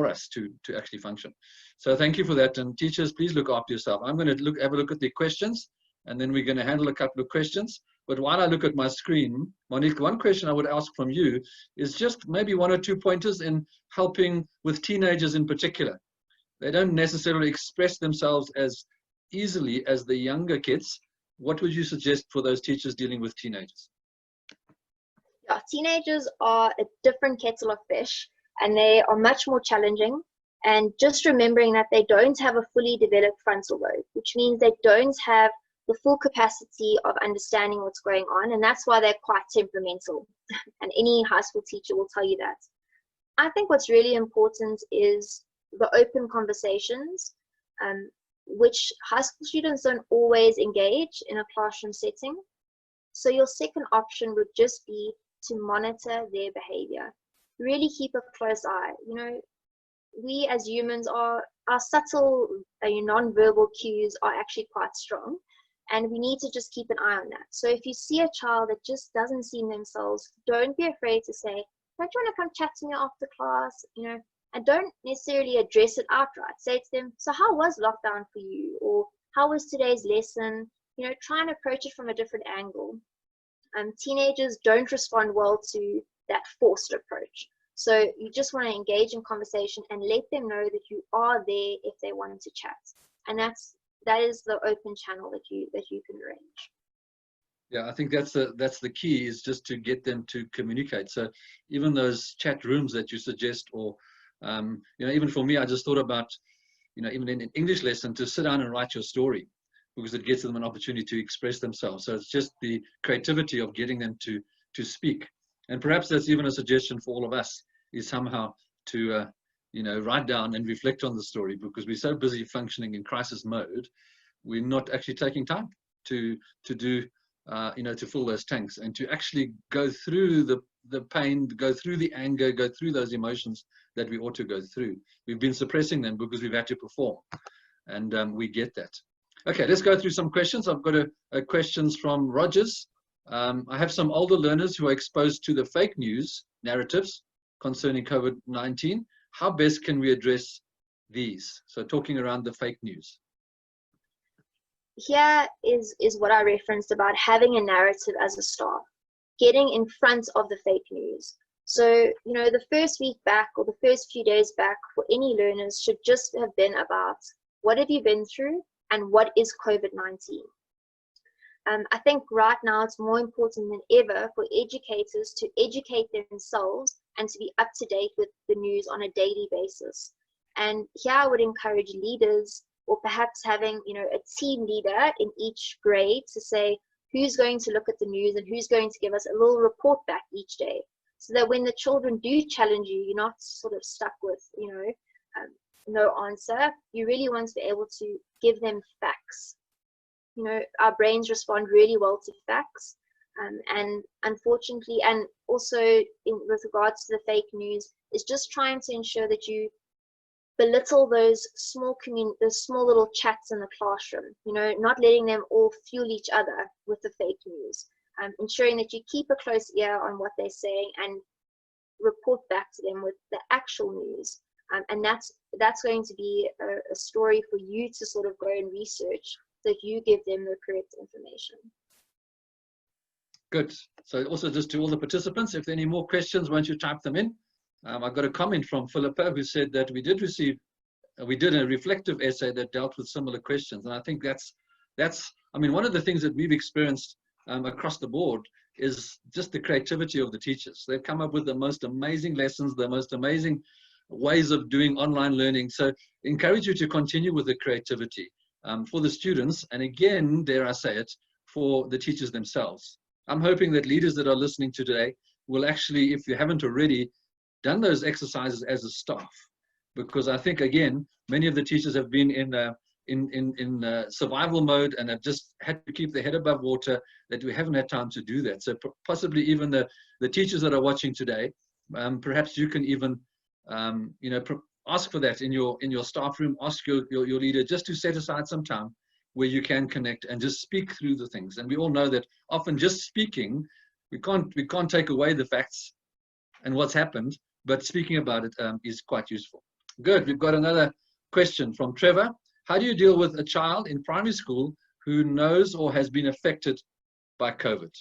us to actually function. So thank you for that. And teachers, please look after yourself. I'm going to have a look at the questions, and then we're going to handle a couple of questions. But while I look at my screen, Monique, one question I would ask from you is just maybe 1 or 2 pointers in helping with teenagers in particular. They don't necessarily express themselves as easily as the younger kids. What would you suggest for those teachers dealing with teenagers? Yeah, teenagers are a different kettle of fish, and they are much more challenging. And just remembering that they don't have a fully developed frontal lobe, which means they don't have the full capacity of understanding what's going on, and that's why they're quite temperamental. And any high school teacher will tell you that. I think what's really important is the open conversations, which high school students don't always engage in a classroom setting. So your second option would just be to monitor their behavior. Really keep a close eye. we as humans our subtle non-verbal cues are actually quite strong, and we need to just keep an eye on that. So if you see a child that just doesn't seem themselves, don't be afraid to say, don't you want to come chat to me after class, and don't necessarily address it outright. Say to them, so how was lockdown for you? Or how was today's lesson? Try and approach it from a different angle. Teenagers don't respond well to that forced approach. So you just want to engage in conversation and let them know that you are there if they want to chat. And that is the open channel that you can arrange. Yeah, I think that's the key, is just to get them to communicate. So even those chat rooms that you suggest, or even for me, I just thought about, even in an English lesson, to sit down and write your story, because it gives them an opportunity to express themselves. So it's just the creativity of getting them to speak. And perhaps that's even a suggestion for all of us, is somehow to write down and reflect on the story, because we're so busy functioning in crisis mode, we're not actually taking time to do to fill those tanks and to actually go through the pain, go through the anger, go through those emotions that we ought to go through. We've been suppressing them because we've had to perform, and we get that. Okay, let's go through some questions. I've got questions from Rogers. I have some older learners who are exposed to the fake news narratives concerning COVID-19. How best can we address these? So talking around the fake news. Here is what I referenced about having a narrative as a staff, getting in front of the fake news. So, the first week back or the first few days back for any learners should just have been about, what have you been through and what is COVID-19? I think right now it's more important than ever for educators to educate themselves and to be up to date with the news on a daily basis. And here I would encourage leaders, or perhaps having a team leader in each grade, to say who's going to look at the news and who's going to give us a little report back each day, so that when the children do challenge you, you're not sort of stuck with no answer. You really want to be able to give them facts. Our brains respond really well to facts, and unfortunately, and also with regards to the fake news, is just trying to ensure that you belittle those small little chats in the classroom, not letting them all fuel each other with the fake news, ensuring that you keep a close ear on what they're saying and report back to them with the actual news. And that's going to be a story for you to sort of go and research, so that you give them the correct information. Good. So also, just to all the participants, if there are any more questions, why don't you type them in? I got a comment from Philippa, who said that we did a reflective essay that dealt with similar questions. And I think that's one of the things that we've experienced across the board is just the creativity of the teachers. They've come up with the most amazing lessons, the most amazing ways of doing online learning. So encourage you to continue with the creativity for the students, and again, dare I say it, for the teachers themselves. I'm hoping that leaders that are listening today will actually, if you haven't already, done those exercises as a staff, because I think, again, many of the teachers have been in survival mode and have just had to keep their head above water, that we haven't had time to do that. So possibly even the teachers that are watching today, perhaps you can even ask for that in your staff room. Ask your leader just to set aside some time where you can connect and just speak through the things. And we all know that often just speaking, we can't take away the facts and what's happened, but speaking about it is quite useful. Good. We've got another question from Trevor. How do you deal with a child in primary school who knows or has been affected by COVID?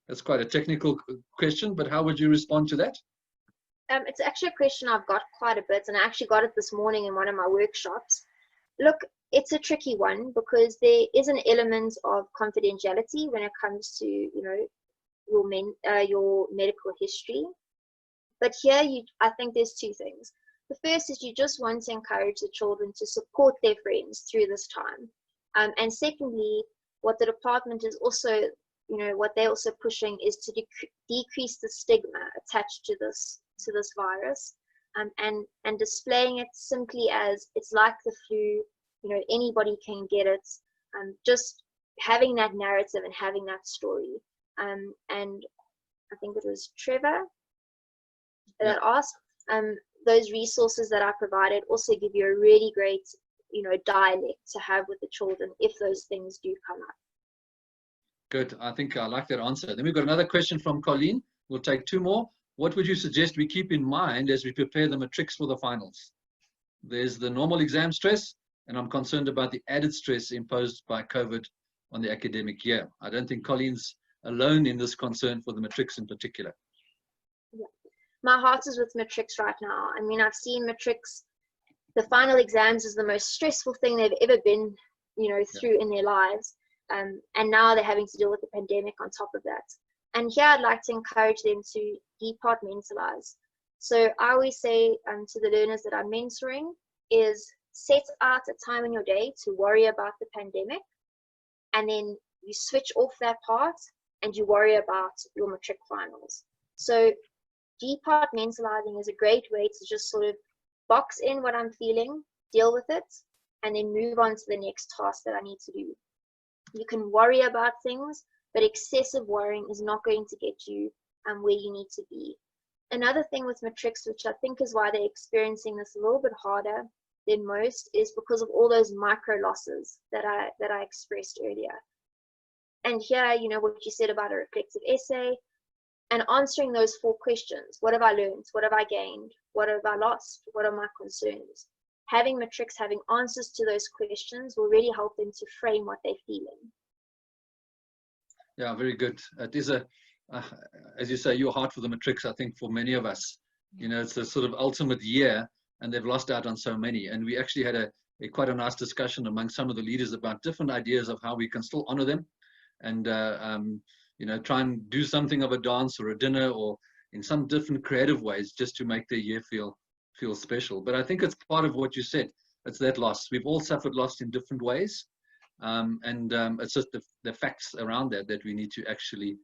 That's quite a technical question, but how would you respond to that? It's actually a question I've got quite a bit, and I actually got it this morning in one of my workshops. Look, it's a tricky one, because there is an element of confidentiality when it comes to your medical history. But here, I think there's two things. The first is you just want to encourage the children to support their friends through this time. And secondly, what the department is also, what they're also pushing is to decrease the stigma attached to this virus, and displaying it simply as it's like the flu, anybody can get it. Just having that narrative and having that story. And I think it was Trevor that asked. those resources that I provided also give you a really great, dialect to have with the children if those things do come up. Good. I think I like that answer. Then we've got another question from Colleen. We'll take two more. What would you suggest we keep in mind as we prepare the matrics for the finals? There's the normal exam stress, and I'm concerned about the added stress imposed by COVID on the academic year. I don't think Colleen's alone in this concern for the matrics in particular. Yeah. My heart is with matrics right now. I mean, I've seen matrics, the final exams is the most stressful thing they've ever been, through in their lives. And now they're having to deal with the pandemic on top of that. And here I'd like to encourage them to departmentalize. So I always say to the learners that I'm mentoring is set out a time in your day to worry about the pandemic, and then you switch off that part and you worry about your matric finals. So departmentalizing is a great way to just sort of box in what I'm feeling, deal with it, and then move on to the next task that I need to do. You can worry about things, but excessive worrying is not going to get you where you need to be. Another thing with matrics, which I think is why they're experiencing this a little bit harder than most, is because of all those micro losses that I expressed earlier. And here, what you said about a reflective essay and answering those 4 questions. What have I learned? What have I gained? What have I lost? What are my concerns? Having matrics, having answers to those questions will really help them to frame what they're feeling. Yeah, very good. It is as you say, your heart for the matrics, I think for many of us, it's a sort of ultimate year and they've lost out on so many. And we actually had quite a nice discussion among some of the leaders about different ideas of how we can still honor them and, try and do something of a dance or a dinner or in some different creative ways just to make their year feel special. But I think it's part of what you said. It's that loss. We've all suffered loss in different ways. It's just the facts around that we need to actually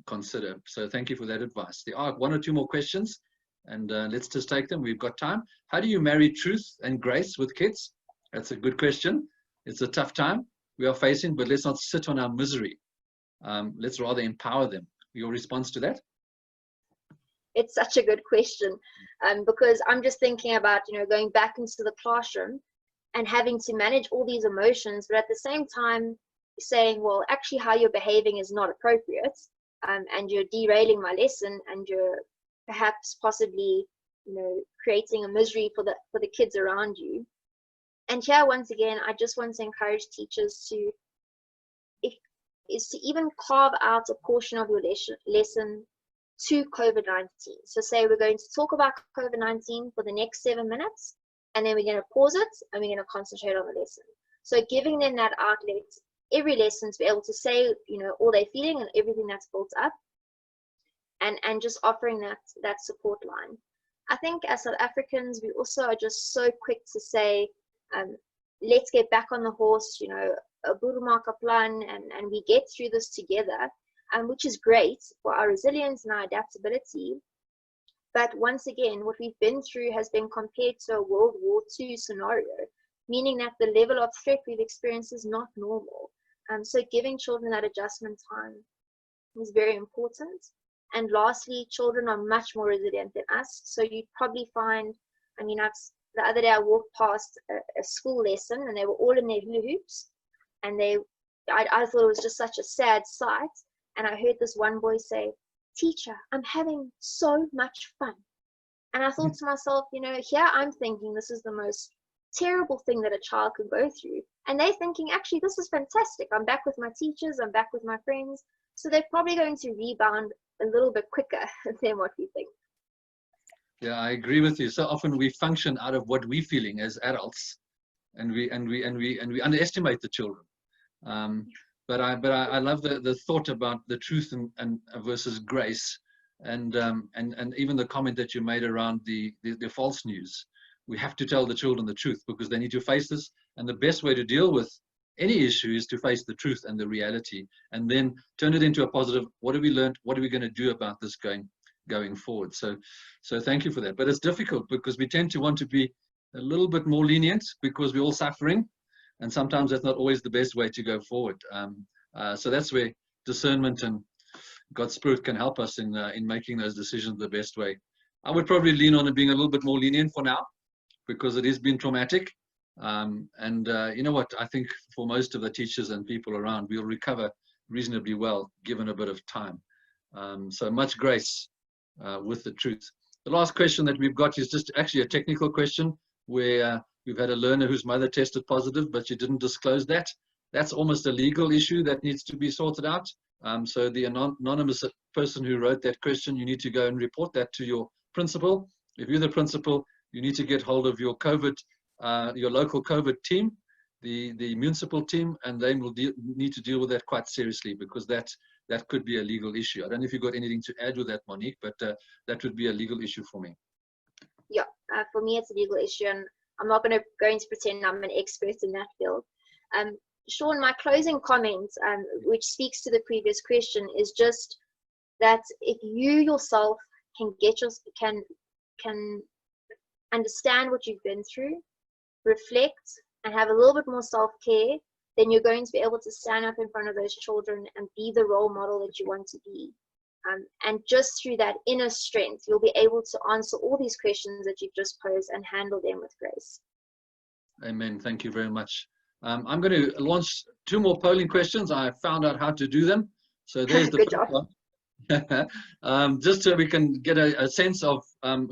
consider. So thank you for that advice. There are 1 or 2 more questions and let's just take them. We've got time. How do you marry truth and grace with kids? That's a good question. It's a tough time we are facing, but let's not sit on our misery. Let's rather empower them. Your response to that? It's such a good question because I'm just thinking about, going back into the classroom and having to manage all these emotions, but at the same time saying, well, actually how you're behaving is not appropriate and you're derailing my lesson and you're perhaps possibly, creating a misery for the kids around you. And here, once again, I just want to encourage teachers to even carve out a portion of your lesson to COVID-19. So say we're going to talk about COVID-19 for the next 7 minutes, and then we're going to pause it and we're going to concentrate on the lesson. So giving them that outlet, every lesson to be able to say, all they're feeling and everything that's built up, and just offering that support line. I think as South Africans, we also are just so quick to say, let's get back on the horse, a Burumaka plan, and we get through this together, which is great for our resilience and our adaptability. But once again, what we've been through has been compared to a World War II scenario, meaning that the level of threat we've experienced is not normal. So giving children that adjustment time is very important. And lastly, children are much more resilient than us. So you'd probably find, the other day I walked past a school lesson and they were all in their hula hoops. And I thought it was just such a sad sight. And I heard this one boy say, "Teacher, I'm having so much fun." And I thought to myself, here I'm thinking this is the most terrible thing that a child could go through. And they're thinking, actually, this is fantastic. I'm back with my teachers. I'm back with my friends. So they're probably going to rebound a little bit quicker than what we think. Yeah, I agree with you. So often we function out of what we're feeling as adults, and we underestimate the children. But I love the thought about the truth and versus grace, and even the comment that you made around the false news. We have to tell the children the truth because they need to face this, and the best way to deal with any issue is to face the truth and the reality, and then turn it into a positive. What have we learned? What are we going to do about this going forward? So thank you for that. But it's difficult because we tend to want to be a little bit more lenient because we're all suffering, and sometimes that's not always the best way to go forward. So that's where discernment and God's Spirit can help us in making those decisions the best way I would probably lean on it being a little bit more lenient for now, because it has been traumatic. You know what, I think for most of the teachers and people around, we'll recover reasonably well given a bit of time. So much grace with the truth. The last question that we've got is just actually a technical question, where we've had a learner whose mother tested positive, but she didn't disclose that. That's almost a legal issue that needs to be sorted out. So the anonymous person who wrote that question, you need to go and report that to your principal. If you're the principal, you need to get hold of your COVID, your local COVID team, the municipal team, and they will need to deal with that quite seriously, because that could be a legal issue. I don't know if you've got anything to add with that, Monique, but that would be a legal issue for me. Yeah, for me it's a legal issue, and I'm not going to pretend I'm an expert in that field. Sean, my closing comment, which speaks to the previous question, is just that if you yourself can understand what you've been through, reflect, and have a little bit more self-care, then you're going to be able to stand up in front of those children and be the role model that you want to be. And just through that inner strength, you'll be able to answer all these questions that you've just posed and handle them with grace. Amen. Thank you very much. I'm going to launch 2 more polling questions. I found out how to do them. So there's the Good first job. one. Just so we can get a sense of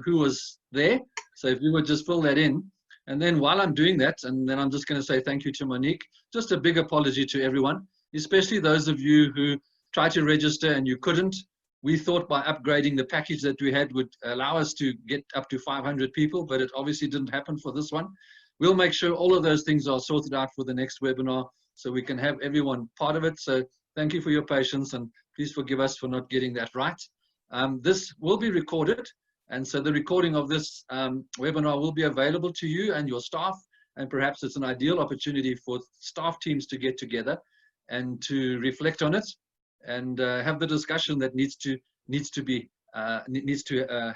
who was there. So if you would just fill that in. And then while I'm doing that, and then I'm just going to say thank you to Monique. Just a big apology to everyone, especially those of you who tried to register and you couldn't. We thought by upgrading the package that we had would allow us to get up to 500 people, but it obviously didn't happen for this one. We'll make sure all of those things are sorted out for the next webinar so we can have everyone part of it. So thank you for your patience, and please forgive us for not getting that right. This will be recorded, and so the recording of this webinar will be available to you and your staff, and perhaps it's an ideal opportunity for staff teams to get together and to reflect on it and have the discussion that needs to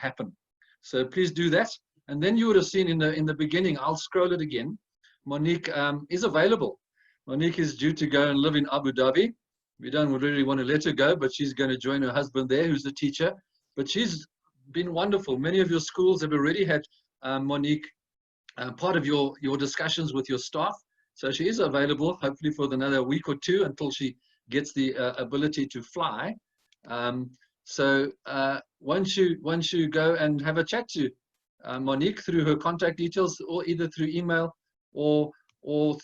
happen. So please do that. And then you would have seen in the beginning, I'll scroll it again, Monique is available. Monique is due to go and live in Abu Dhabi. We don't really want to let her go, but she's going to join her husband there, who's a teacher. But she's been wonderful. Many of your schools have already had Monique part of your discussions with your staff. So she is available, hopefully for another week or 2 until she gets the ability to fly. So once you go and have a chat to Monique through her contact details, or either through email or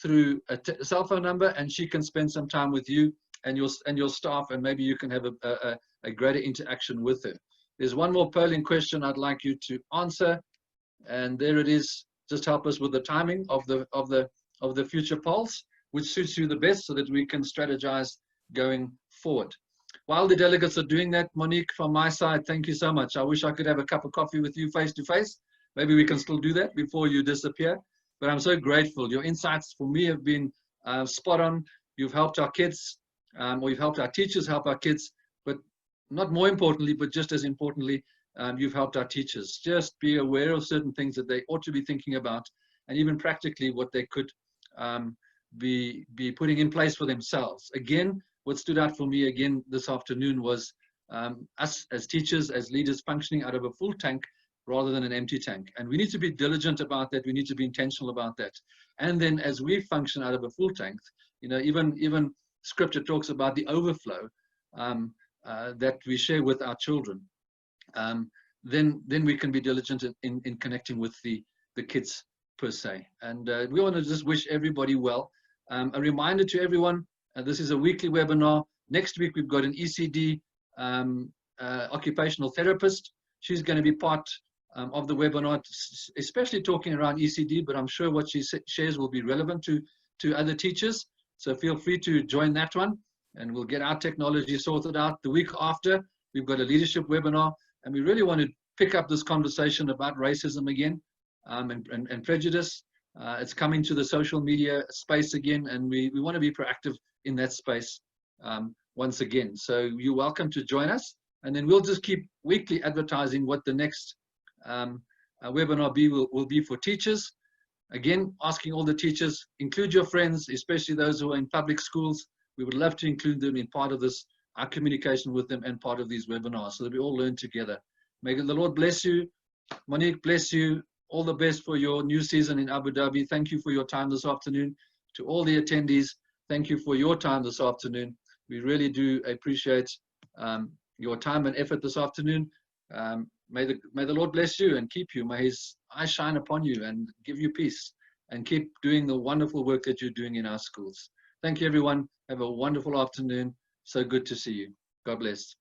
through a cell phone number, and she can spend some time with you and your staff, and maybe you can have a greater interaction with her. There's one more polling question I'd like you to answer, and there it is. Just help us with the timing of the future polls, which suits you the best, so that we can strategize going forward. While the delegates are doing that, Monique, from my side, thank you so much. I wish I could have a cup of coffee with you face to face. Maybe we can still do that before you disappear. But I'm so grateful. Your insights for me have been spot on. You've helped our kids, or you've helped our teachers help our kids. But not more importantly, but just as importantly, you've helped our teachers just be aware of certain things that they ought to be thinking about, and even practically what they could be putting in place for themselves. Again, what stood out for me again this afternoon was us as teachers, as leaders, functioning out of a full tank rather than an empty tank. And we need to be diligent about that. We need to be intentional about that. And then as we function out of a full tank, you know, even scripture talks about the overflow that we share with our children. Then we can be diligent in connecting with the kids per se. And we want to just wish everybody well. A reminder to everyone, this is a weekly webinar. Next week we've got an ECD occupational therapist. She's going to be part of the webinar, especially talking around ECD, but I'm sure what she shares will be relevant to other teachers. So feel free to join that one, and we'll get our technology sorted out. The week after, we've got a leadership webinar, and we really want to pick up this conversation about racism again, and prejudice. It's coming to the social media space again, and we want to be proactive in that space once again. So you're welcome to join us, and then we'll just keep weekly advertising what the next webinar will be for teachers. Again, asking all the teachers, include your friends, especially those who are in public schools. We would love to include them in part of this, our communication with them, and part of these webinars, so that we all learn together. May the Lord bless you. Monique, bless you. All the best for your new season in Abu Dhabi. Thank you for your time this afternoon. To all the attendees, thank you for your time this afternoon. We really do appreciate your time and effort this afternoon. May the Lord bless you and keep you. May his eyes shine upon you and give you peace, and keep doing the wonderful work that you're doing in our schools. Thank you, everyone. Have a wonderful afternoon. So good to see you. God bless.